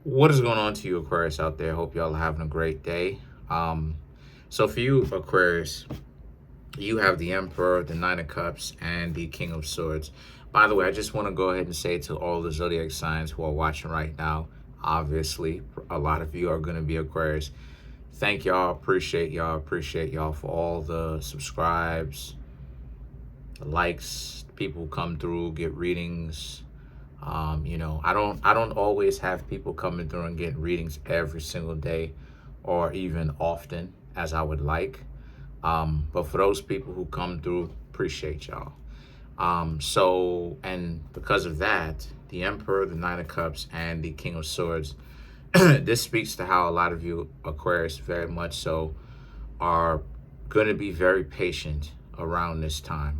What is going on to you, Aquarius, out there? Hope y'all are having a great day. Um, so for you, Aquarius, you have the Emperor, the Nine of Cups, and the King of Swords. By the way, I just want to go ahead and say to all the zodiac signs who are watching right now, obviously, a lot of you are going to be Aquarius. Thank y'all. Appreciate y'all for all the subscribes, the likes. People come through, get readings. I don't always have people coming through and getting readings every single day or even often as I would like. But for those people who come through, appreciate y'all. And because of that, the Emperor, the Nine of Cups, and the King of Swords, this speaks to how a lot of you Aquarius very much so are going to be very patient around this time.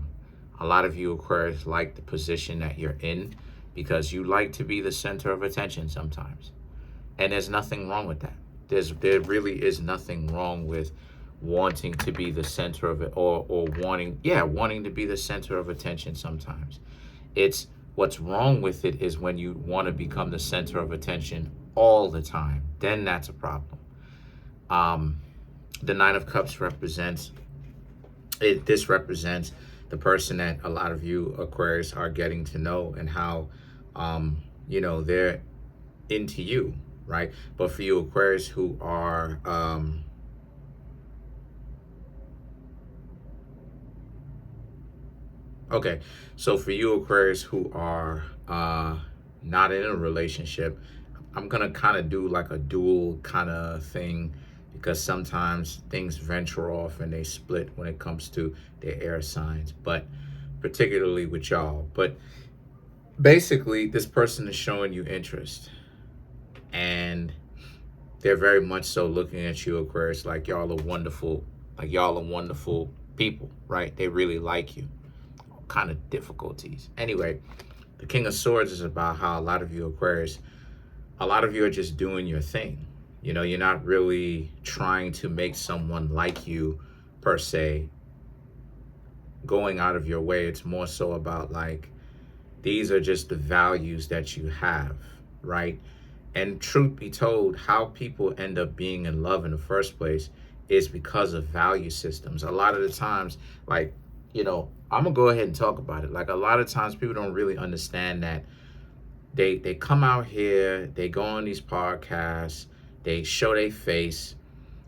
A lot of you Aquarius like the position that you're in because you like to be the center of attention sometimes. And there's nothing wrong with that. There really is nothing wrong with wanting to be the center of it, or wanting to be the center of attention sometimes. It's what's wrong with it is when you want to become the center of attention all the time. Then that's a problem. The Nine of Cups represents it. This represents the person that a lot of you Aquarius are getting to know and how they're into you, right? But for you Aquarius who are okay, so for you Aquarius who are not in a relationship, I'm gonna kind of do like a dual kind of thing because sometimes things venture off and they split when it comes to their air signs, but particularly with y'all. But basically, this person is showing you interest, and they're very much so looking at you, Aquarius, like y'all are wonderful people, right? They really like you. All kind of difficulties. Anyway, the King of Swords is about how a lot of you Aquarius, a lot of you are just doing your thing. You're not really trying to make someone like you per se, going out of your way. It's more so about like, these are just the values that you have, right? And truth be told, how people end up being in love in the first place is because of value systems. A lot of the times, like, I'm gonna go ahead and talk about it. Like a lot of times people don't really understand that they come out here, they go on these podcasts, they show their face,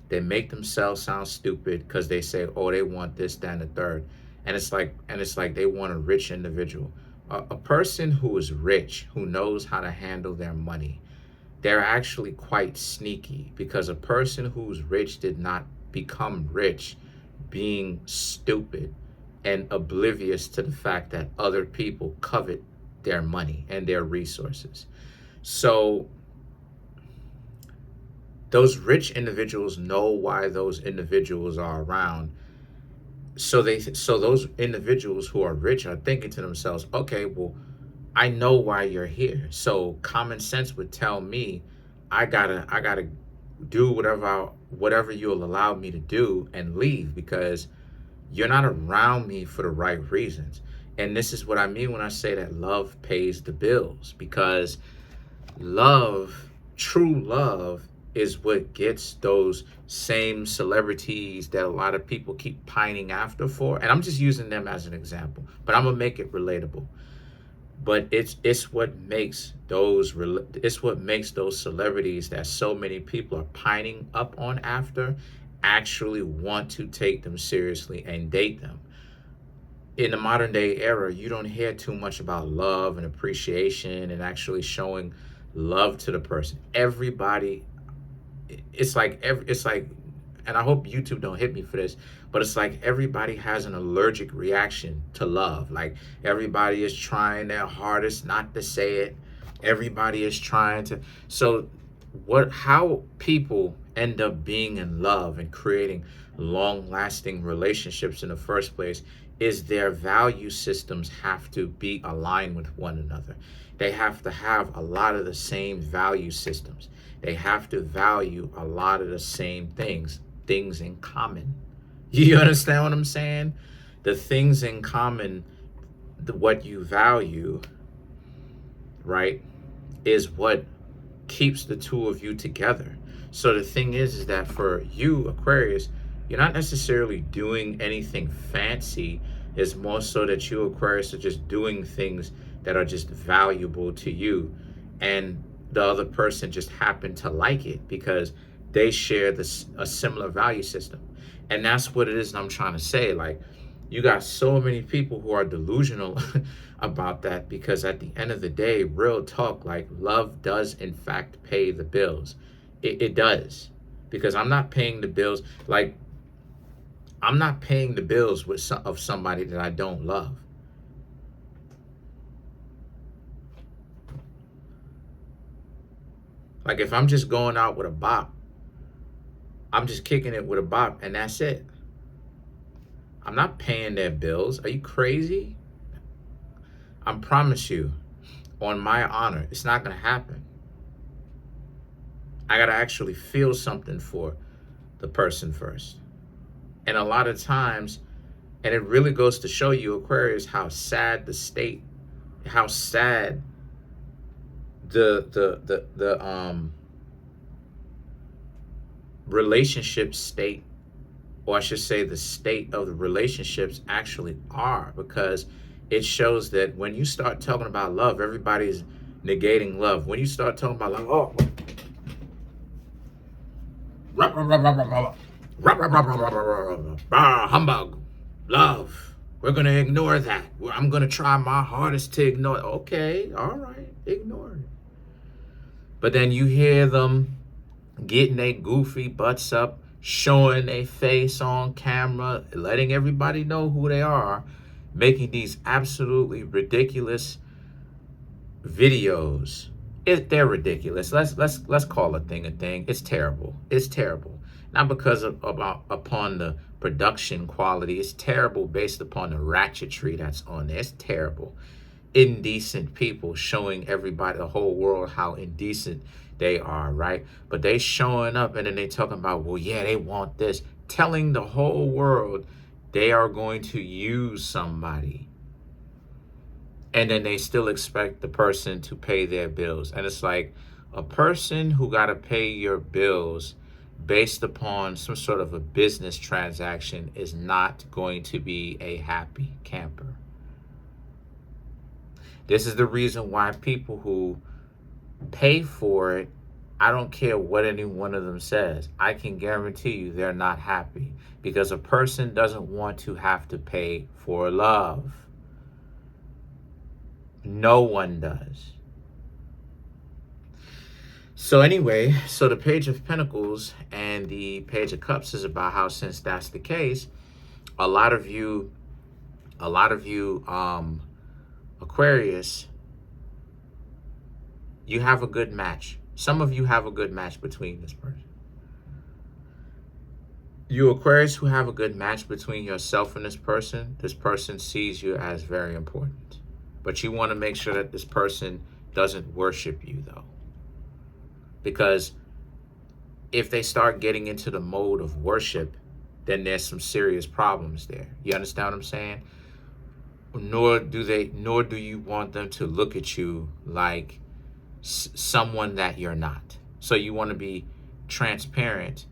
they make themselves sound stupid because they say, oh, they want this, that, and the third. And it's like they want a rich individual. A person who is rich, who knows how to handle their money, they're actually quite sneaky, because a person who's rich did not become rich being stupid and oblivious to the fact that other people covet their money and their resources. So those rich individuals know why those individuals are around. So those individuals who are rich are thinking to themselves, okay, well, I know why you're here. So common sense would tell me I gotta do whatever you'll allow me to do and leave, because you're not around me for the right reasons. And this is what I mean when I say that love pays the bills, because true love is what gets those same celebrities that a lot of people keep pining after for. And I'm just using them as an example, but I'm gonna make it relatable. But it's what makes those celebrities that so many people are pining up on after actually want to take them seriously and date them. In the modern day era, you don't hear too much about love and appreciation and actually showing love to the person. Everybody, it's like, and I hope YouTube don't hit me for this, but it's like everybody has an allergic reaction to love. Like everybody is trying their hardest not to say it. Everybody is trying to. So how people end up being in love and creating long lasting relationships in the first place is their value systems have to be aligned with one another. They have to have a lot of the same value systems. They have to value a lot of the same things in common. You understand what I'm saying? The things in common, what you value, right, is what keeps the two of you together. So the thing is that for you, Aquarius, you're not necessarily doing anything fancy. It's more so that you, Aquarius, are just doing things that are just valuable to you. And the other person just happened to like it because they share a similar value system. And that's what it is I'm trying to say. Like, you got so many people who are delusional about that, because at the end of the day, real talk, like, love does in fact pay the bills. It does. Because I'm not paying the bills. Like, I'm not paying the bills of somebody that I don't love. Like, if I'm just going out with a bop, I'm just kicking it with a bop, and that's it. I'm not paying their bills. Are you crazy? I promise you, on my honor, it's not going to happen. I got to actually feel something for the person first. And a lot of times, and it really goes to show you, Aquarius, how sad the state, how sad the relationship state, or I should say the state of the relationships actually are, because it shows that when you start talking about love, everybody's negating love. When you start talking about love, oh, humbug, love, we're going to ignore that. I'm going to try my hardest to ignore it. Okay, all right, ignore it. But then you hear them getting their goofy butts up, showing their face on camera, letting everybody know who they are, making these absolutely ridiculous videos. They're ridiculous. Let's call a thing a thing. It's terrible. It's terrible. Not because upon the production quality. It's terrible based upon the ratchetry that's on there. It's terrible. Indecent people showing everybody, the whole world, how indecent they are, right? But they showing up and then they talking about, well, yeah, they want this, telling the whole world they are going to use somebody. And then they still expect the person to pay their bills. And it's like, a person who got to pay your bills based upon some sort of a business transaction is not going to be a happy camper. This is the reason why people who pay for it, I don't care what any one of them says, I can guarantee you they're not happy, because a person doesn't want to have to pay for love. No one does. So anyway, so the Page of Pentacles and the Page of Cups is about how, since that's the case, a lot of you, Aquarius, you have a good match. Some of you have a good match between this person. You Aquarius who have a good match between yourself and this person sees you as very important. But you want to make sure that this person doesn't worship you, though. Because if they start getting into the mode of worship, then there's some serious problems there. You understand what I'm saying? Nor do you want them to look at you like someone that you're not. So you want to be transparent.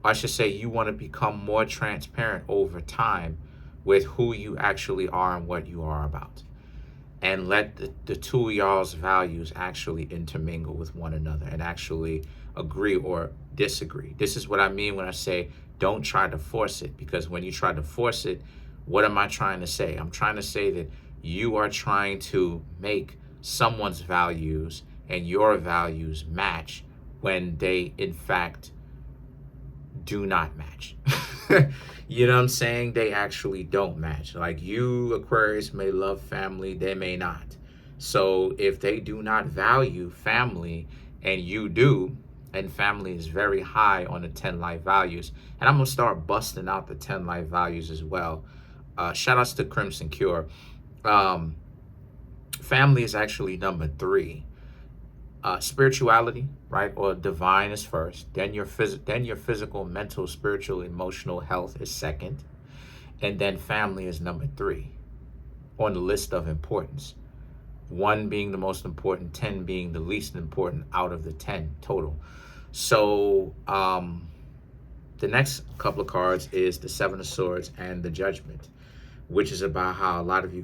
I should say you want to become more transparent over time with who you actually are and what you are about. And let the two of y'all's values actually intermingle with one another and actually agree or disagree. This is what I mean when I say don't try to force it, because when you try to force it, what am I trying to say? I'm trying to say that you are trying to make someone's values and your values match when they, in fact, do not match. You know what I'm saying? They actually don't match. Like, you, Aquarius, may love family, they may not. So if they do not value family and you do, and family is very high on the 10 life values, and I'm going to start busting out the 10 life values as well. Shout outs to Crimson Cure. Family is actually number 3. Spirituality, right, or divine is first. Then your physical, mental, spiritual, emotional health is second, and then family is number 3 on the list of importance. 1 being the most important, 10 being the least important out of the 10 total. So the next couple of cards is the 7 of Swords and the Judgment, which is about how a lot of you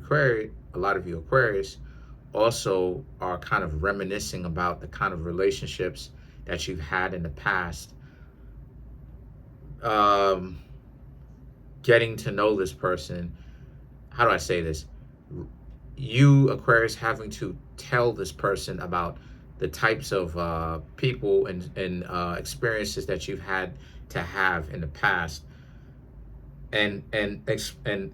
Aquarius also are kind of reminiscing about the kind of relationships that you've had in the past, getting to know this person. How do I say this? You Aquarius having to tell this person about the types of people and experiences that you've had to have in the past, and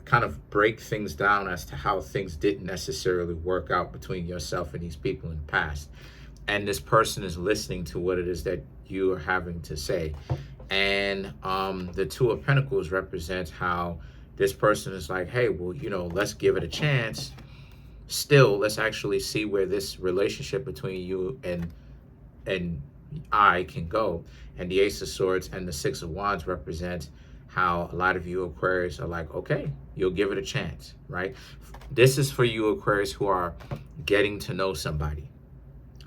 kind of break things down as to how things didn't necessarily work out between yourself and these people in the past. And this person is listening to what it is that you are having to say. And the 2 of Pentacles represents how this person is like, hey, well, let's give it a chance. Still, let's actually see where this relationship between you and I can go. And the Ace of Swords and the 6 of Wands represent how a lot of you Aquarius are like, okay, you'll give it a chance, right? This is for you Aquarius who are getting to know somebody.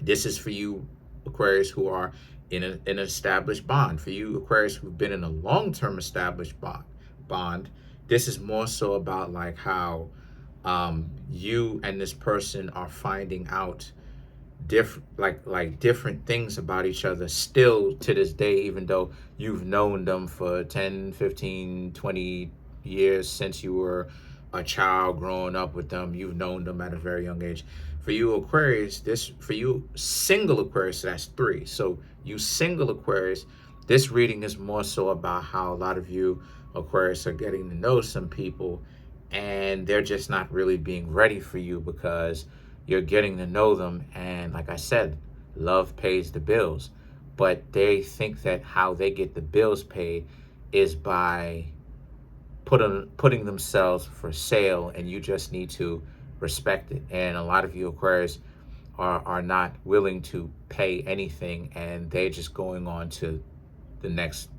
This is for you Aquarius who are in an established bond. For you Aquarius who've been in a long-term established bond, this is more so about like how you and this person are finding out different things about each other still to this day, even though you've known them for 10, 15, 20 years since you were a child growing up with them. You've known them at a very young age. For you Aquarius, for you single Aquarius, that's 3. So you single Aquarius, this reading is more so about how a lot of you Aquarius are getting to know some people and they're just not really being ready for you because you're getting to know them. And like I said, love pays the bills. But they think that how they get the bills paid is by putting themselves for sale, and you just need to respect it. And a lot of you Aquarius are not willing to pay anything, and they're just going on to the next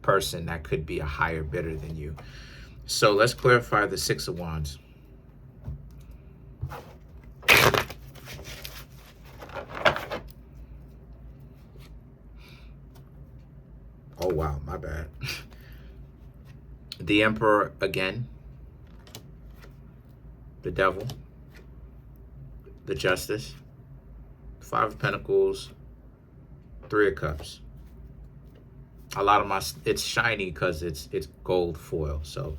person that could be a higher bidder than you. So let's clarify the 6 of Wands. Oh, wow, my bad. The Emperor again. The Devil. The Justice. 5 of Pentacles. 3 of Cups. A lot of it's shiny because it's gold foil. So,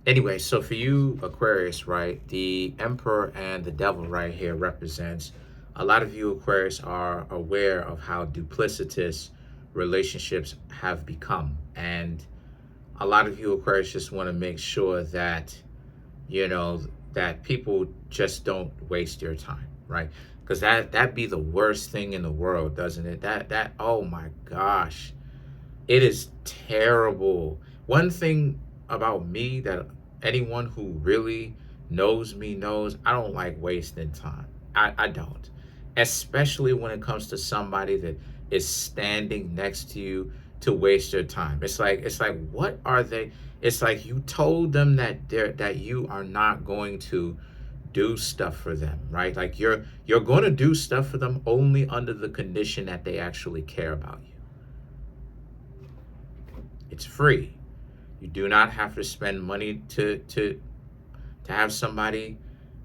anyway, so for you Aquarius, right, the Emperor and the Devil right here represents a lot of you Aquarius are aware of how duplicitous relationships have become, and a lot of you Aquarius just want to make sure that that people just don't waste your time, right? Because that'd be the worst thing in the world, doesn't it? That oh my gosh, it is terrible. One thing about me that anyone who really knows me knows, I don't like wasting time. I don't, especially when it comes to somebody that is standing next to you to waste your time. It's like what are they? It's like you told them that you are not going to do stuff for them, right? Like you're going to do stuff for them only under the condition that they actually care about you. It's free. You do not have to spend money to have somebody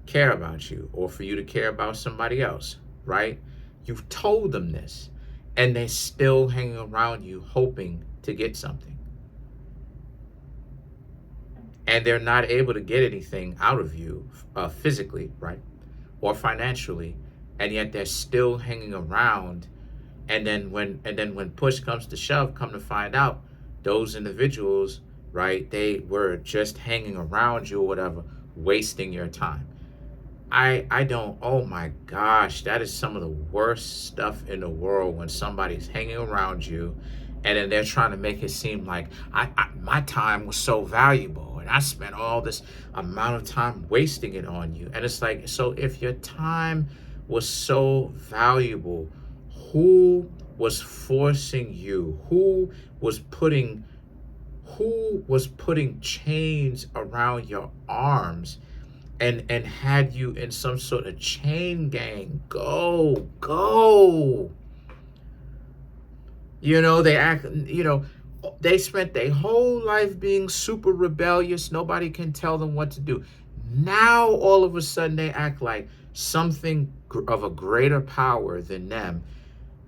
care about you or for you to care about somebody else, right? You've told them this, and they're still hanging around you hoping to get something. And they're not able to get anything out of you physically, right? Or financially. And yet they're still hanging around. And then when push comes to shove, come to find out, those individuals, right, they were just hanging around you or whatever, wasting your time. I don't, oh my gosh, that is some of the worst stuff in the world, when somebody's hanging around you and then they're trying to make it seem like my time was so valuable and I spent all this amount of time wasting it on you. And it's like, so if your time was so valuable, who was forcing you? Who was putting chains around your arms and had you in some sort of chain gang. Go. You know, they act, they spent their whole life being super rebellious. Nobody can tell them what to do. Now, all of a sudden, they act like something of a greater power than them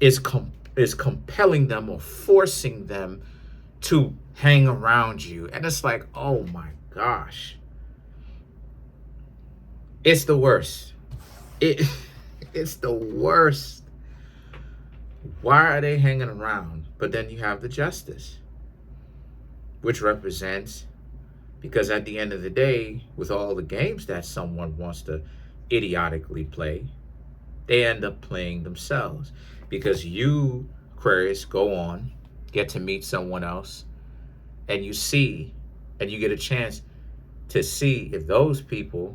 is compelling them or forcing them to hang around you. And it's like, oh my gosh. It's the worst. It's the worst. Why are they hanging around? But then you have the justice, which represents, because at the end of the day, with all the games that someone wants to idiotically play, they end up playing themselves. Because you, Aquarius, go on, get to meet someone else, and you see, and you get a chance to see if those people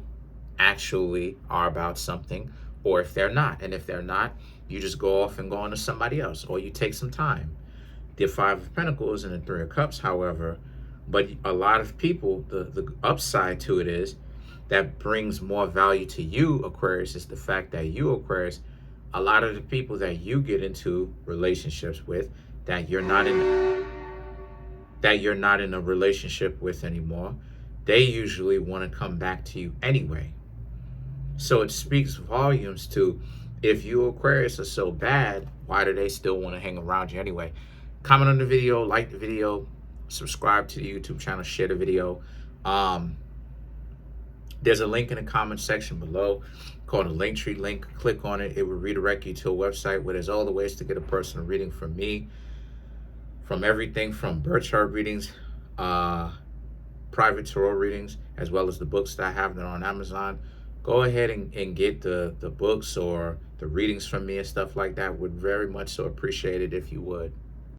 actually are about something or if they're not. And if they're not, you just go off and go on to somebody else, or you take some time. The Five of Pentacles and the Three of Cups, however, but a lot of people, the upside to it is that brings more value to you, Aquarius, is the fact that you, Aquarius, a lot of the people that you get into relationships with that you're not in a relationship with anymore, they usually want to come back to you anyway. So it speaks volumes to, if you, Aquarius, are so bad, why do they still want to hang around you anyway? Comment on the video, like the video, subscribe to the YouTube channel, share the video. There's a link in the comment section below called a Linktree link. Click on it. It will redirect you to a website where there's all the ways to get a personal reading from me, from everything from birth chart readings, private tarot readings, as well as the books that I have that are on Amazon. Go ahead and get the books or the readings from me and stuff like that. Would very much so appreciate it if you would.